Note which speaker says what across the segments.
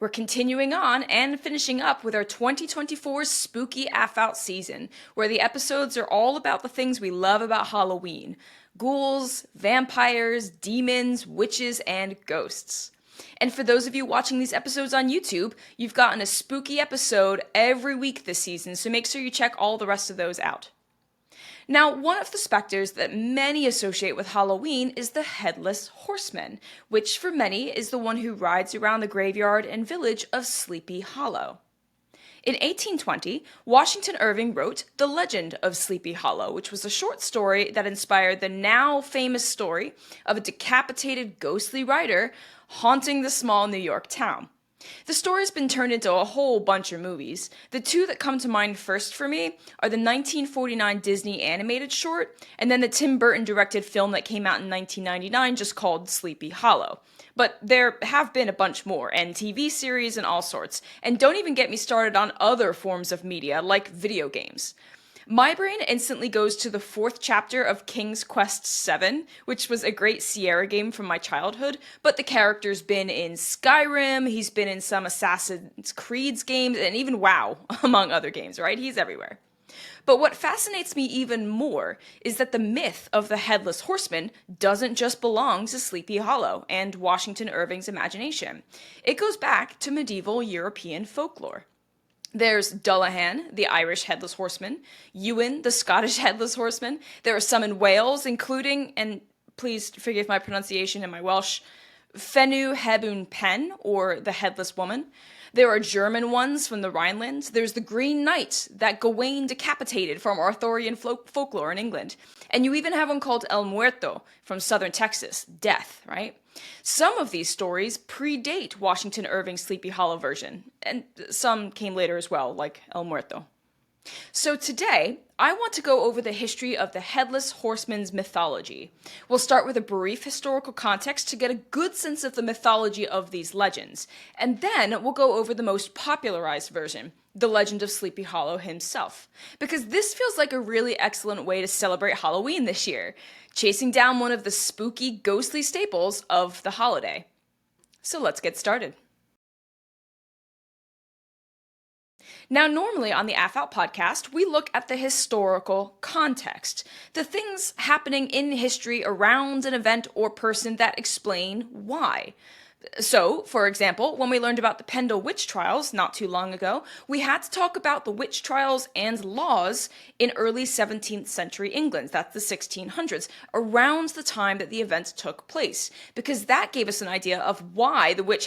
Speaker 1: We're continuing on and finishing up with our 2024 spooky AF-Out season, where the episodes are all about the things we love about Halloween: ghouls, vampires, demons, witches, and ghosts. And for those of you watching these episodes on YouTube, you've gotten a spooky episode every week this season, so make sure you check all the rest of those out. Now, one of the specters that many associate with Halloween is the Headless Horseman, which for many is the one who rides around the graveyard and village of Sleepy Hollow. In 1820, Washington Irving wrote The Legend of Sleepy Hollow, which was a short story that inspired the now famous story of a decapitated ghostly rider haunting the small New York town. The story's been turned into a whole bunch of movies. The two that come to mind first for me are the 1949 Disney animated short, and then the Tim Burton directed film that came out in 1999 just called Sleepy Hollow. But there have been a bunch more, and TV series and all sorts. And don't even get me started on other forms of media, like video games. My brain instantly goes to the fourth chapter of King's Quest VII, which was a great Sierra game from my childhood, but the character's been in Skyrim, he's been in some Assassin's Creed games, and even WoW, among other games, right? He's everywhere. But what fascinates me even more is that the myth of the Headless Horseman doesn't just belong to Sleepy Hollow and Washington Irving's imagination. It goes back to medieval European folklore. There's Dullahan, the Irish Headless Horseman, Ewen, the Scottish Headless Horseman. There are some in Wales, including, and please forgive my pronunciation and my Welsh, Fenw Hebwn Pen, or the Headless Woman. There are German ones from the Rhineland. There's the Green Knight that Gawain decapitated from Arthurian folklore in England. And you even have one called El Muerto from southern Texas, Death, right? Some of these stories predate Washington Irving's Sleepy Hollow version, and some came later as well, like El Muerto. So today, I want to go over the history of the Headless Horseman's mythology. We'll start with a brief historical context to get a good sense of the mythology of these legends, and then we'll go over the most popularized version, the legend of Sleepy Hollow himself, because this feels like a really excellent way to celebrate Halloween this year, chasing down one of the spooky, ghostly staples of the holiday. So let's get started. Now, normally on the AF-Out podcast, we look at the historical context, the things happening in history around an event or person that explain why. So, for example, when we learned about the Pendle witch trials not too long ago, we had to talk about the witch trials and laws in early 17th century England, that's the 1600s, around the time that the events took place, because that gave us an idea of why the witch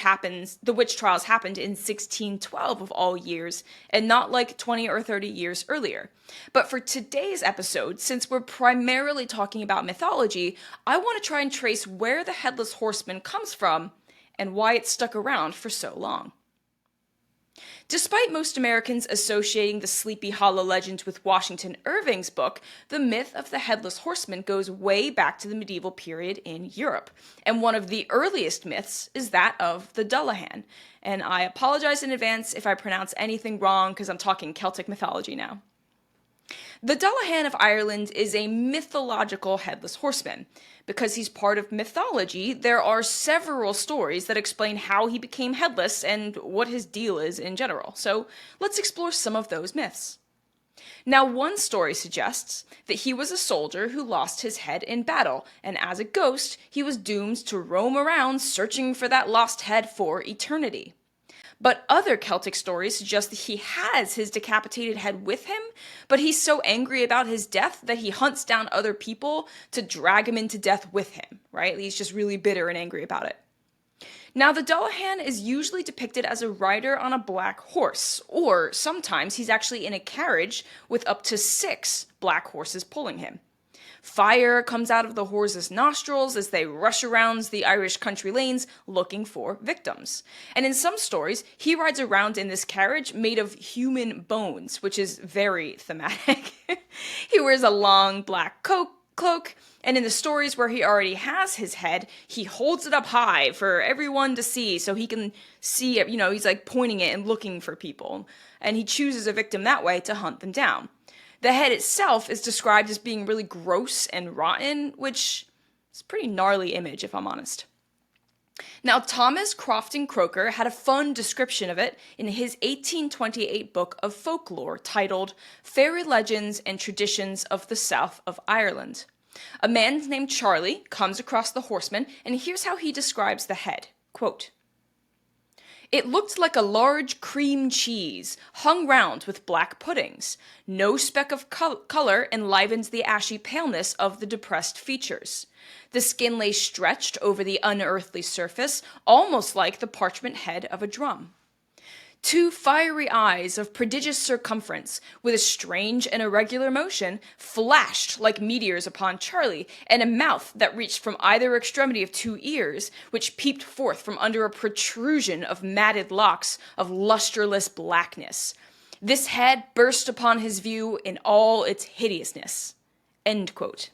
Speaker 1: trials happened in 1612 of all years, and not like 20 or 30 years earlier. But for today's episode, since we're primarily talking about mythology, I want to try and trace where the Headless Horseman comes from and why it stuck around for so long. Despite most Americans associating the Sleepy Hollow legend with Washington Irving's book, the myth of the Headless Horseman goes way back to the medieval period in Europe, and one of the earliest myths is that of the Dullahan. And I apologize in advance if I pronounce anything wrong because I'm talking Celtic mythology now. The Dullahan of Ireland is a mythological headless horseman. Because he's part of mythology, there are several stories that explain how he became headless and what his deal is in general. So let's explore some of those myths. Now, one story suggests that he was a soldier who lost his head in battle, and as a ghost, he was doomed to roam around searching for that lost head for eternity. But other Celtic stories suggest that he has his decapitated head with him, but he's so angry about his death that he hunts down other people to drag him into death with him, right? He's just really bitter and angry about it. Now, the Dullahan is usually depicted as a rider on a black horse, or sometimes he's actually in a carriage with up to 6 black horses pulling him. Fire comes out of the horses' nostrils as they rush around the Irish country lanes looking for victims. And in some stories, he rides around in this carriage made of human bones, which is very thematic. He wears a long black cloak, and in the stories where he already has his head, he holds it up high for everyone to see so he can see, he's like pointing it and looking for people. And he chooses a victim that way to hunt them down. The head itself is described as being really gross and rotten, which is a pretty gnarly image, if I'm honest. Now, Thomas Crofton Croker had a fun description of it in his 1828 book of folklore titled Fairy Legends and Traditions of the South of Ireland. A man named Charlie comes across the horseman, and here's how he describes the head. Quote, "It looked like a large cream cheese, hung round with black puddings. No speck of color enlivened the ashy paleness of the depressed features. The skin lay stretched over the unearthly surface, almost like the parchment head of a drum. Two fiery eyes of prodigious circumference, with a strange and irregular motion, flashed like meteors upon Charlie, and a mouth that reached from either extremity of two ears, which peeped forth from under a protrusion of matted locks of lustreless blackness. This head burst upon his view in all its hideousness." End quote.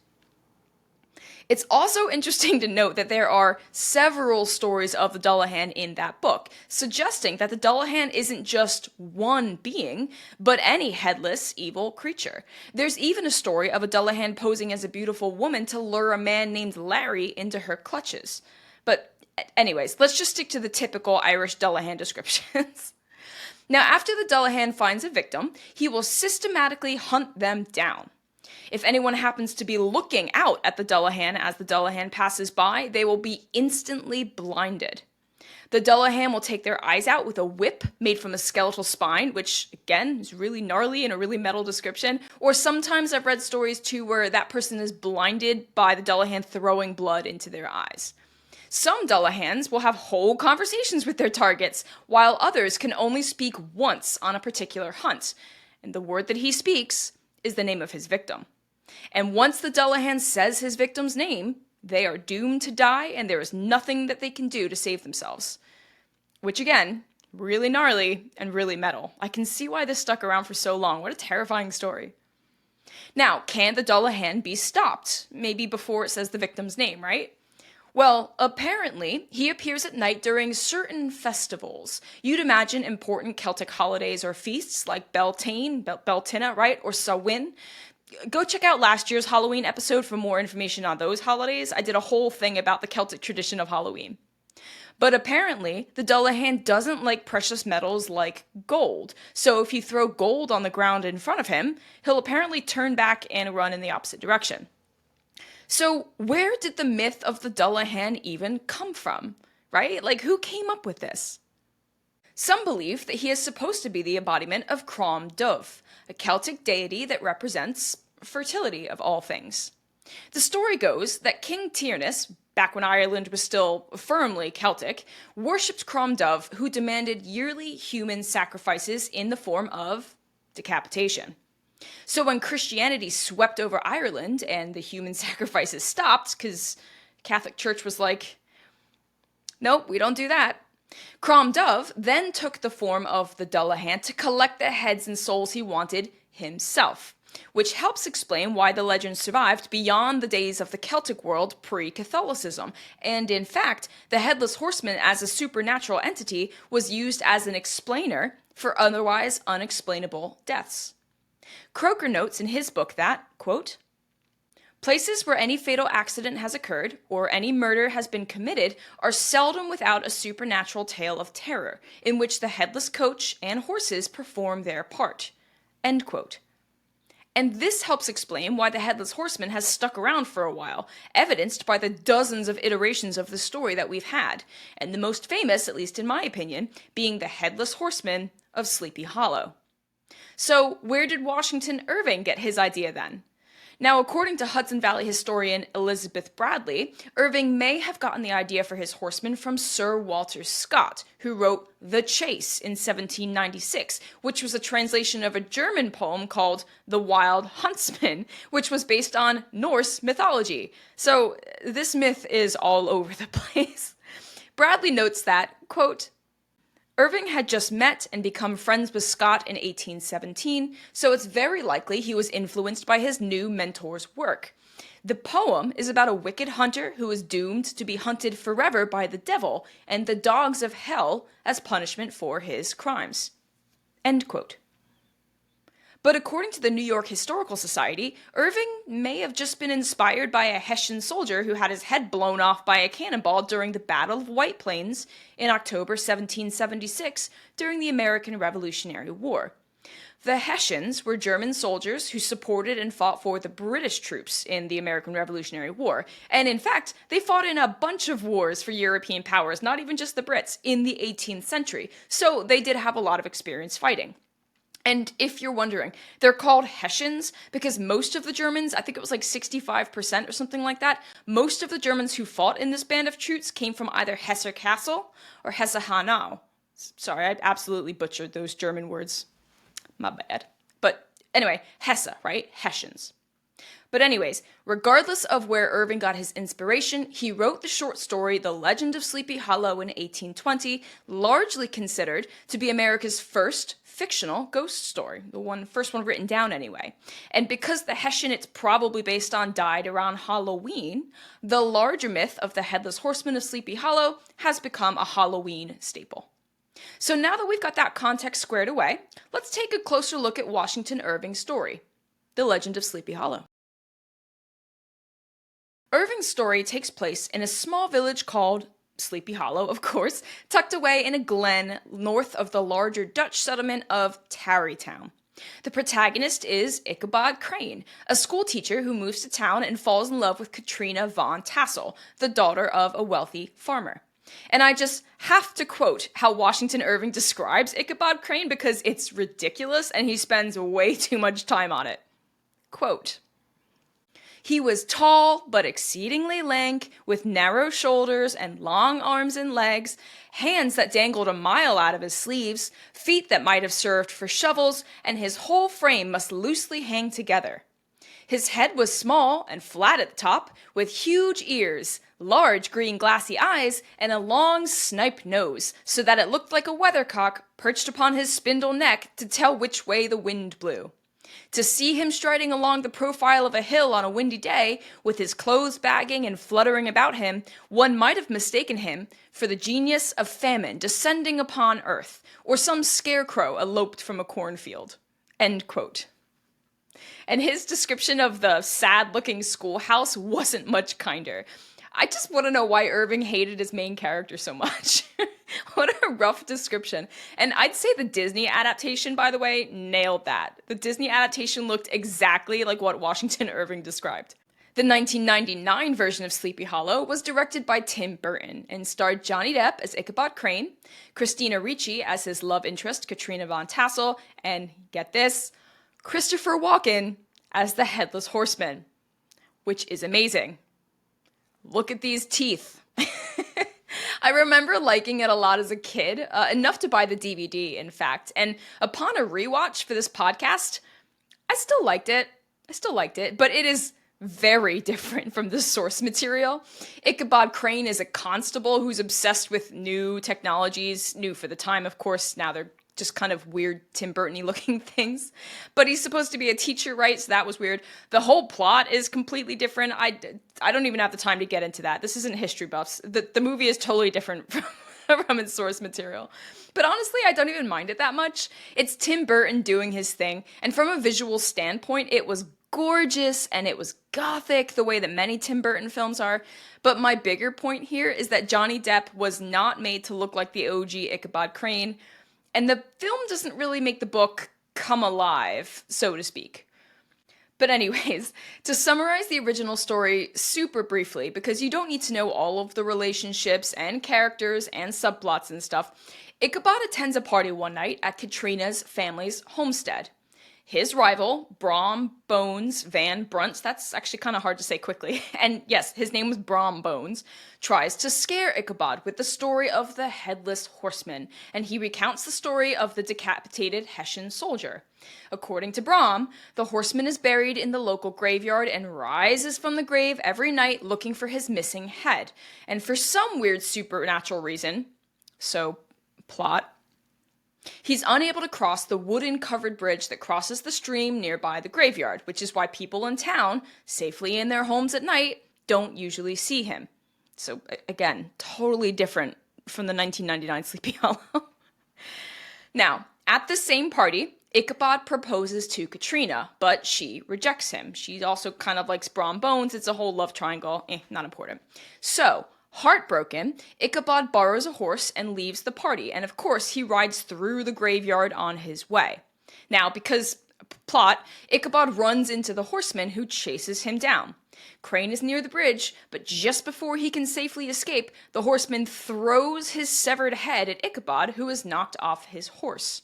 Speaker 1: It's also interesting to note that there are several stories of the Dullahan in that book, suggesting that the Dullahan isn't just one being, but any headless, evil creature. There's even a story of a Dullahan posing as a beautiful woman to lure a man named Larry into her clutches. But anyways, let's just stick to the typical Irish Dullahan descriptions. Now, after the Dullahan finds a victim, he will systematically hunt them down. If anyone happens to be looking out at the Dullahan as the Dullahan passes by, they will be instantly blinded. The Dullahan will take their eyes out with a whip made from a skeletal spine, which, again, is really gnarly and a really metal description. Or sometimes I've read stories, too, where that person is blinded by the Dullahan throwing blood into their eyes. Some Dullahans will have whole conversations with their targets, while others can only speak once on a particular hunt. And the word that he speaks is the name of his victim. And once the Dullahan says his victim's name, they are doomed to die, and there is nothing that they can do to save themselves. Which, again, really gnarly and really metal. I can see why this stuck around for so long. What a terrifying story. Now, can the Dullahan be stopped? Maybe before it says the victim's name, right? Well, apparently, he appears at night during certain festivals. You'd imagine important Celtic holidays or feasts like Beltane, Beltina, right? Or Samhain. Go check out last year's Halloween episode for more information on those holidays. I did a whole thing about the Celtic tradition of Halloween. But apparently, the Dullahan doesn't like precious metals like gold. So if you throw gold on the ground in front of him, he'll apparently turn back and run in the opposite direction. So where did the myth of the Dullahan even come from, right? Like, who came up with this? Some believe that he is supposed to be the embodiment of Crom Dubh, a Celtic deity that represents fertility of all things. The story goes that King Tyrnus, back when Ireland was still firmly Celtic, worshipped Crom Dubh, who demanded yearly human sacrifices in the form of decapitation. So when Christianity swept over Ireland and the human sacrifices stopped, because Catholic Church was like, nope, we don't do that. Crom Dubh then took the form of the Dullahan to collect the heads and souls he wanted himself, which helps explain why the legend survived beyond the days of the Celtic world pre-Catholicism. And in fact, the Headless Horseman as a supernatural entity was used as an explainer for otherwise unexplainable deaths. Croker notes in his book that, quote, "Places where any fatal accident has occurred, or any murder has been committed, are seldom without a supernatural tale of terror, in which the headless coach and horses perform their part." End quote. And this helps explain why the Headless Horseman has stuck around for a while, evidenced by the dozens of iterations of the story that we've had, and the most famous, at least in my opinion, being the Headless Horseman of Sleepy Hollow. So where did Washington Irving get his idea then? Now, according to Hudson Valley historian Elizabeth Bradley, Irving may have gotten the idea for his horseman from Sir Walter Scott, who wrote The Chase in 1796, which was a translation of a German poem called The Wild Huntsman, which was based on Norse mythology. So this myth is all over the place. Bradley notes that, quote, "Irving had just met and become friends with Scott in 1817, so it's very likely he was influenced by his new mentor's work. The poem is about a wicked hunter who is doomed to be hunted forever by the devil and the dogs of hell as punishment for his crimes." End quote. But according to the New York Historical Society, Irving may have just been inspired by a Hessian soldier who had his head blown off by a cannonball during the Battle of White Plains in October 1776 during the American Revolutionary War. The Hessians were German soldiers who supported and fought for the British troops in the American Revolutionary War. And in fact, they fought in a bunch of wars for European powers, not even just the Brits, in the 18th century. So they did have a lot of experience fighting. And if you're wondering, they're called Hessians because most of the Germans, I think it was like 65% or something like that, most of the Germans who fought in this band of troops came from either Hesse Castle or Hesse Hanau. Sorry, I absolutely butchered those German words. My bad. But anyway, Hesse, right? Hessians. But anyways, regardless of where Irving got his inspiration, he wrote the short story The Legend of Sleepy Hollow in 1820, largely considered to be America's first fictional ghost story, the first one written down anyway. And because the Hessian it's probably based on died around Halloween, the larger myth of the Headless Horseman of Sleepy Hollow has become a Halloween staple. So now that we've got that context squared away, let's take a closer look at Washington Irving's story, The Legend of Sleepy Hollow. Irving's story takes place in a small village called Sleepy Hollow, of course, tucked away in a glen north of the larger Dutch settlement of Tarrytown. The protagonist is Ichabod Crane, a schoolteacher who moves to town and falls in love with Katrina von Tassel, the daughter of a wealthy farmer. And I just have to quote how Washington Irving describes Ichabod Crane because it's ridiculous and he spends way too much time on it. Quote, "He was tall, but exceedingly lank, with narrow shoulders and long arms and legs, hands that dangled a mile out of his sleeves, feet that might have served for shovels, and his whole frame must loosely hang together. His head was small and flat at the top, with huge ears, large green glassy eyes, and a long snipe nose, so that it looked like a weathercock perched upon his spindle neck to tell which way the wind blew. To see him striding along the profile of a hill on a windy day, with his clothes bagging and fluttering about him, one might have mistaken him for the genius of famine descending upon earth, or some scarecrow eloped from a cornfield." End quote. And his description of the sad-looking schoolhouse wasn't much kinder. I just want to know why Irving hated his main character so much. What a rough description. And I'd say the Disney adaptation, by the way, nailed that. The Disney adaptation looked exactly like what Washington Irving described. The 1999 version of Sleepy Hollow was directed by Tim Burton and starred Johnny Depp as Ichabod Crane, Christina Ricci as his love interest Katrina von Tassel, and get this, Christopher Walken as the Headless Horseman, which is amazing. Look at these teeth. I remember liking it a lot as a kid, enough to buy the DVD, in fact. And upon a rewatch for this podcast, I still liked it, but it is very different from the source material. Ichabod Crane is a constable who's obsessed with new technologies, new for the time, of course. Now they're just kind of weird Tim Burton-y looking things. But he's supposed to be a teacher, right? So that was weird. The whole plot is completely different. I don't even have the time to get into that. This isn't History Buffs. The movie is totally different from its source material. But honestly, I don't even mind it that much. It's Tim Burton doing his thing. And from a visual standpoint, it was gorgeous and it was gothic the way that many Tim Burton films are. But my bigger point here is that Johnny Depp was not made to look like the OG Ichabod Crane. And the film doesn't really make the book come alive, so to speak. But anyways, to summarize the original story super briefly, because you don't need to know all of the relationships and characters and subplots and stuff, Ichabod attends a party one night at Katrina's family's homestead. His rival, Brom Bones Van Brunt, that's actually kind of hard to say quickly, and yes, his name was Brom Bones, tries to scare Ichabod with the story of the Headless Horseman, and he recounts the story of the decapitated Hessian soldier. According to Brom, the horseman is buried in the local graveyard and rises from the grave every night looking for his missing head. And for some weird supernatural reason, so plot, he's unable to cross the wooden-covered bridge that crosses the stream nearby the graveyard, which is why people in town, safely in their homes at night, don't usually see him. So, again, totally different from the 1999 Sleepy Hollow. Now, at the same party, Ichabod proposes to Katrina, but she rejects him. She also kind of likes Brom Bones. It's a whole love triangle. Not important. So, heartbroken, Ichabod borrows a horse and leaves the party, and of course he rides through the graveyard on his way. Now, because plot, Ichabod runs into the horseman who chases him down. Crane is near the bridge, but just before he can safely escape, the horseman throws his severed head at Ichabod, who is knocked off his horse.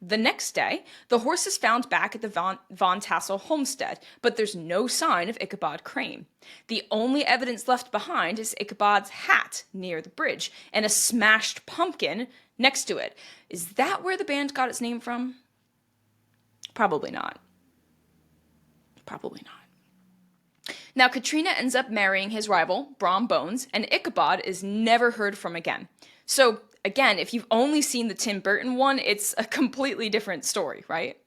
Speaker 1: The next day, the horse is found back at the Von Tassel homestead, but there's no sign of Ichabod Crane. The only evidence left behind is Ichabod's hat near the bridge, and a smashed pumpkin next to it. Is that where the band got its name from? Probably not. Probably not. Now, Katrina ends up marrying his rival, Brom Bones, and Ichabod is never heard from again. So, again, if you've only seen the Tim Burton one, it's a completely different story, right?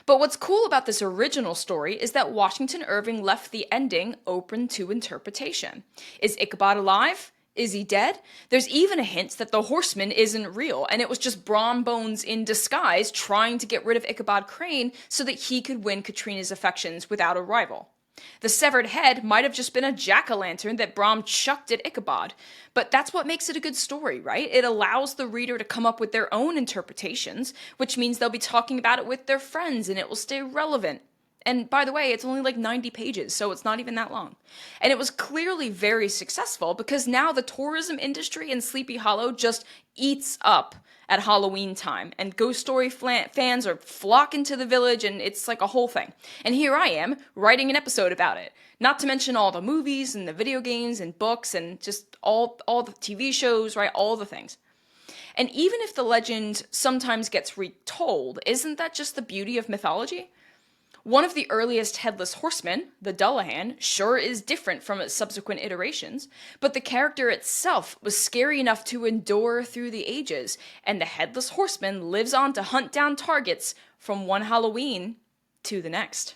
Speaker 1: But what's cool about this original story is that Washington Irving left the ending open to interpretation. Is Ichabod alive? Is he dead? There's even a hint that the horseman isn't real, and it was just Brom Bones in disguise trying to get rid of Ichabod Crane so that he could win Katrina's affections without a rival. The severed head might have just been a jack-o'-lantern that Brom chucked at Ichabod, but that's what makes it a good story, right? It allows the reader to come up with their own interpretations, which means they'll be talking about it with their friends and it will stay relevant. And by the way, it's only like 90 pages, so it's not even that long. And it was clearly very successful because now the tourism industry in Sleepy Hollow just eats up at Halloween time, and ghost story fans are flocking to the village, and it's like a whole thing. And here I am, writing an episode about it. Not to mention all the movies and the video games and books and just all the TV shows, right? All the things. And even if the legend sometimes gets retold, isn't that just the beauty of mythology? One of the earliest Headless Horsemen, the Dullahan, sure is different from its subsequent iterations, but the character itself was scary enough to endure through the ages, and the Headless Horseman lives on to hunt down targets from one Halloween to the next.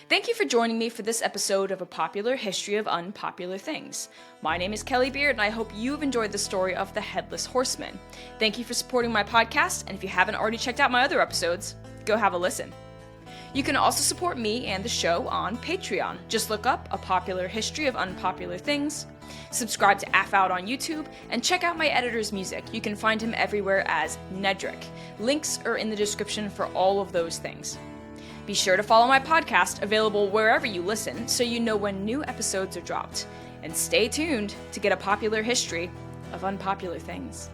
Speaker 1: Thank you for joining me for this episode of A Popular History of Unpopular Things. My name is Kelly Beard, and I hope you've enjoyed the story of the Headless Horseman. Thank you for supporting my podcast, and if you haven't already checked out my other episodes, go have a listen. You can also support me and the show on Patreon. Just look up A Popular History of Unpopular Things, subscribe to AF-Out on YouTube, and check out my editor's music. You can find him everywhere as Nedrick. Links are in the description for all of those things. Be sure to follow my podcast, available wherever you listen, so you know when new episodes are dropped. And stay tuned to get a popular history of unpopular things.